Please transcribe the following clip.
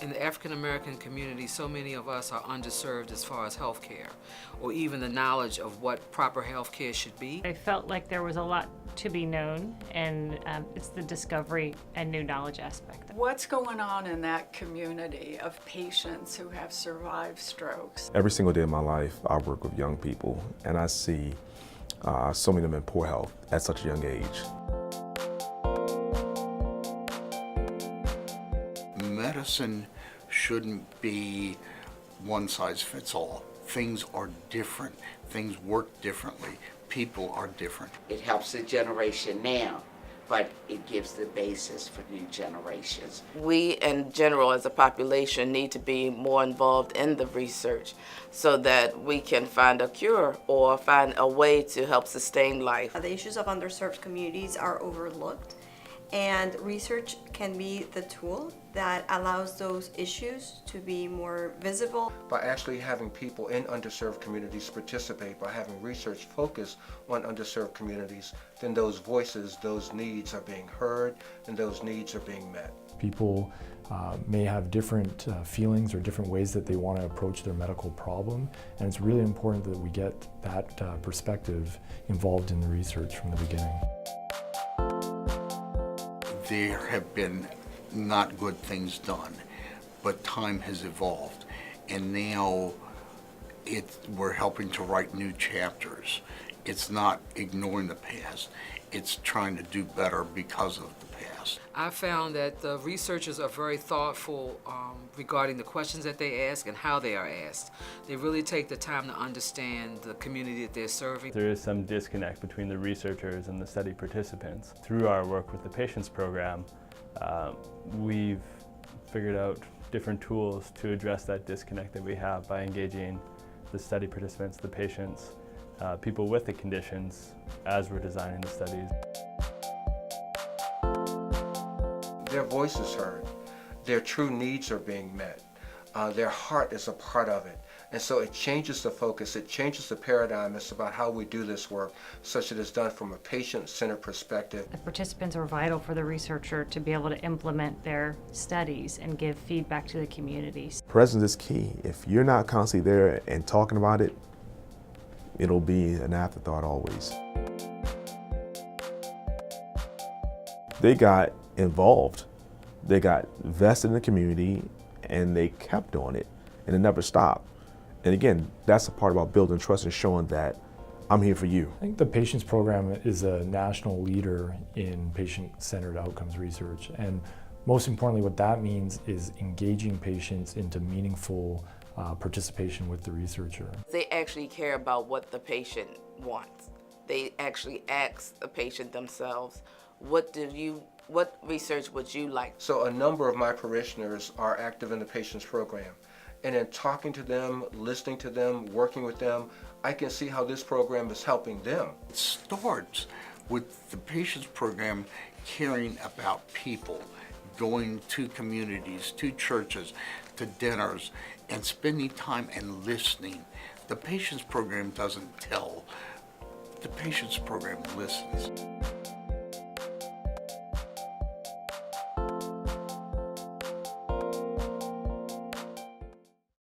In the African American community, so many of us are underserved as far as health care, or even the knowledge of what proper health care should be. I felt like there was a lot to be known, and it's the discovery and new knowledge aspect. What's going on in that community of patients who have survived strokes? Every single day of my life, I work with young people, and I see so many of them in poor health at such a young age. Medicine shouldn't be one size fits all. Things are different. Things work differently. People are different. It helps the generation now, but it gives the basis for new generations. We in general as a population need to be more involved in the research so that we can find a cure or find a way to help sustain life. The issues of underserved communities are overlooked, and research can be the tool that allows those issues to be more visible. By actually having people in underserved communities participate, by having research focus on underserved communities, then those voices, those needs are being heard, and those needs are being met. People may have different feelings or different ways that they want to approach their medical problem, and it's really important that we get that perspective involved in the research from the beginning. There have been not good things done, but time has evolved, and now we're helping to write new chapters. It's not ignoring the past, it's trying to do better because of the past. I found that the researchers are very thoughtful regarding the questions that they ask and how they are asked. They really take the time to understand the community that they're serving. There is some disconnect between the researchers and the study participants. Through our work with the Patients Program, we've figured out different tools to address that disconnect that we have by engaging the study participants, the patients, people with the conditions as we're designing the studies. Their voice is heard, their true needs are being met, their heart is a part of it. And so it changes the focus, it changes the paradigm. It's about how we do this work, such that it's done from a patient-centered perspective. The participants are vital for the researcher to be able to implement their studies and give feedback to the communities. Presence is key. If you're not constantly there and talking about it, it'll be an afterthought always. They got involved, they got vested in the community, and they kept doing it, and it never stopped. And again, that's the part about building trust and showing that I'm here for you. I think the Patients Program is a national leader in patient-centered outcomes research, and most importantly what that means is engaging patients into meaningful participation with the researcher. They actually care about what the patient wants. They actually ask the patient themselves, what research would you like? So a number of my parishioners are active in the Patients Program. And in talking to them, listening to them, working with them, I can see how this program is helping them. It starts with the Patients Program caring about people, going to communities, to churches, to dinners, and spending time and listening. The Patients Program doesn't tell, the Patients Program listens.